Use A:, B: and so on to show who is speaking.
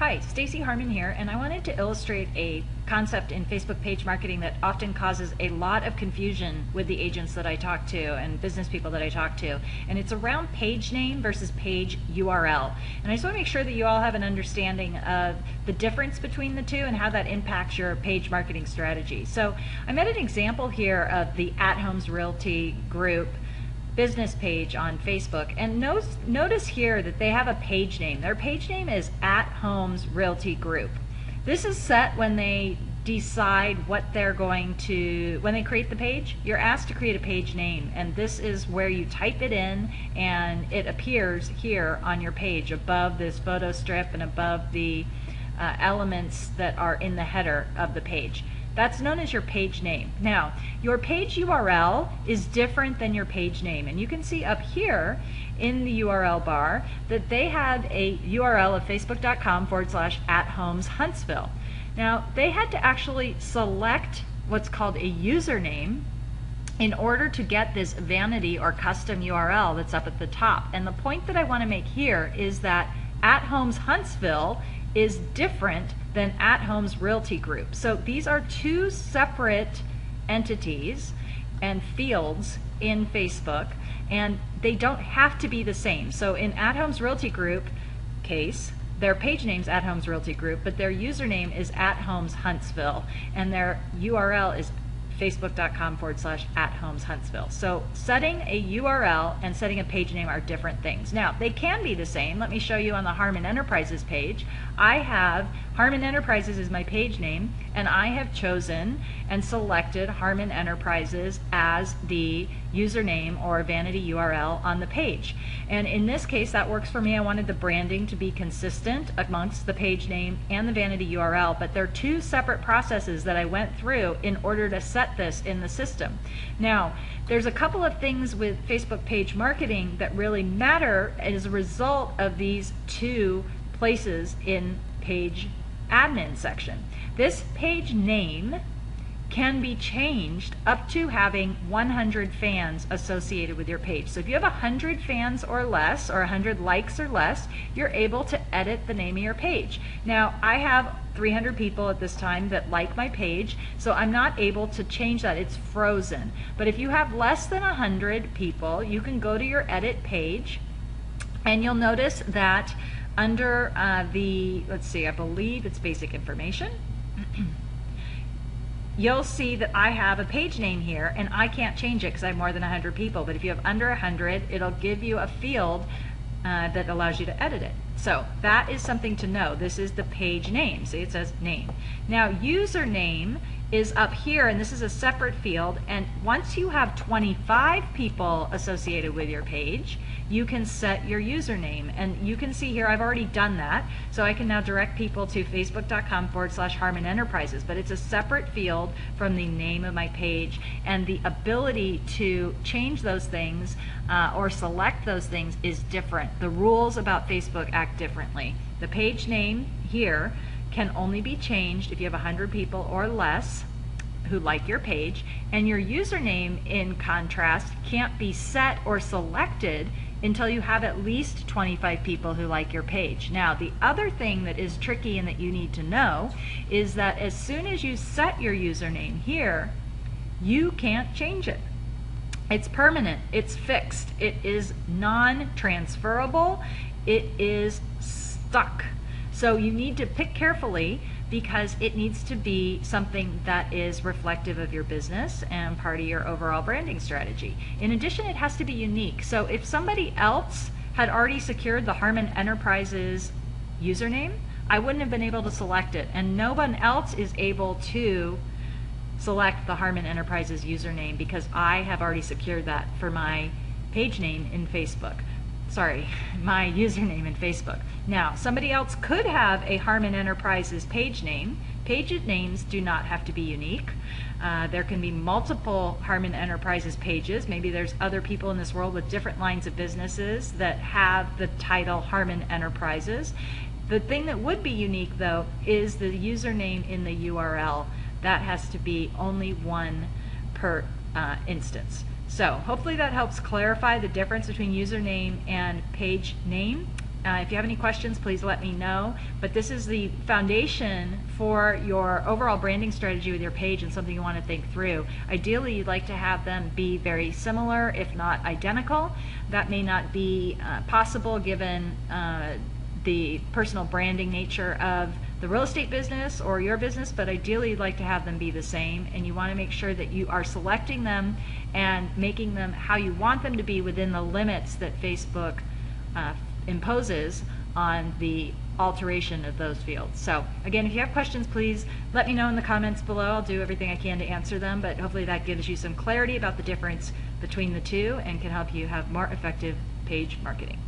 A: Hi, Stacey Harmon here, and I wanted to illustrate a concept in Facebook page marketing that often causes a lot of confusion with the agents that I talk to and business people that I talk to. And it's around page name versus page URL. And I just want to make sure that you all have an understanding of the difference between the two and how that impacts your page marketing strategy. So I'm at an example here of the At Homes Realty group business page on Facebook, and notice here that they have a page name. Their page name is At Homes Realty Group. This is set when they decide what they're going to, when they create the page, you're asked to create a page name, and this is where you type it in and it appears here on your page above this photo strip and above the elements that are in the header of the page. That's known as your page name. Now, your page URL is different than your page name, and you can see up here in the URL bar that they had a URL of facebook.com/@homes-huntsville. Now, they had to actually select what's called a username in order to get this vanity or custom URL that's up at the top. And the point that I want to make here is that At Homes Huntsville is different than At Homes Realty Group. So these are two separate entities and fields in Facebook, and they don't have to be the same. So in At Homes Realty Group case, their page name's At Homes Realty Group, but their username is At Homes Huntsville, and their URL is facebook.com/@homes-huntsville. So setting a URL and setting a page name are different things. Now, they can be the same. Let me show you on the Harmon Enterprises page. I have Harmon Enterprises is my page name, and I have chosen and selected Harmon Enterprises as the username or vanity URL on the page. And in this case, that works for me. I wanted the branding to be consistent amongst the page name and the vanity URL, but they're two separate processes that I went through in order to set this in the system. Now, there's a couple of things with Facebook page marketing that really matter as a result of these two places in page admin section. This page name can be changed up to having 100 fans associated with your page. So if you have 100 fans or less, or 100 likes or less, you're able to edit the name of your page. Now, I have 300 people at this time that like my page, so I'm not able to change that. It's frozen. But if you have less than 100 people, you can go to your edit page, and you'll notice that under let's see, I believe it's basic information, you'll see that I have a page name here, and I can't change it because I have more than 100 people. But if you have under 100, it'll give you a field that allows you to edit it. So that is something to know. This is the page name. See, it says name. Now, username is up here, and this is a separate field, and once you have 25 people associated with your page, you can set your username, and you can see here I've already done that, so I can now direct people to facebook.com/Harmon Enterprises, but it's a separate field from the name of my page, and the ability to change those things or select those things is different. The rules about Facebook act differently. The page name here can only be changed if you have 100 people or less who like your page, and your username, in contrast, can't be set or selected until you have at least 25 people who like your page. Now, the other thing that is tricky and that you need to know is that as soon as you set your username here, you can't change it. It's permanent, it's fixed, it is non-transferable, it is stuck. So you need to pick carefully, because it needs to be something that is reflective of your business and part of your overall branding strategy. In addition, it has to be unique. So if somebody else had already secured the Harmon Enterprises username, I wouldn't have been able to select it, and no one else is able to select the Harmon Enterprises username because I have already secured that for my page name in Facebook. Sorry, my username in Facebook. Now, somebody else could have a Harmon Enterprises page name. Page names do not have to be unique. There can be multiple Harmon Enterprises pages. Maybe there's other people in this world with different lines of businesses that have the title Harmon Enterprises. The thing that would be unique, though, is the username in the URL. That has to be only one per instance. So hopefully that helps clarify the difference between username and page name. If you have any questions, please let me know. But this is the foundation for your overall branding strategy with your page and something you want to think through. Ideally, you'd like to have them be very similar, if not identical. That may not be possible given the personal branding nature of the real estate business or your business, but ideally you'd like to have them be the same, and you want to make sure that you are selecting them and making them how you want them to be within the limits that Facebook imposes on the alteration of those fields. So again, if you have questions, please let me know in the comments below. I'll do everything I can to answer them, but hopefully that gives you some clarity about the difference between the two and can help you have more effective page marketing.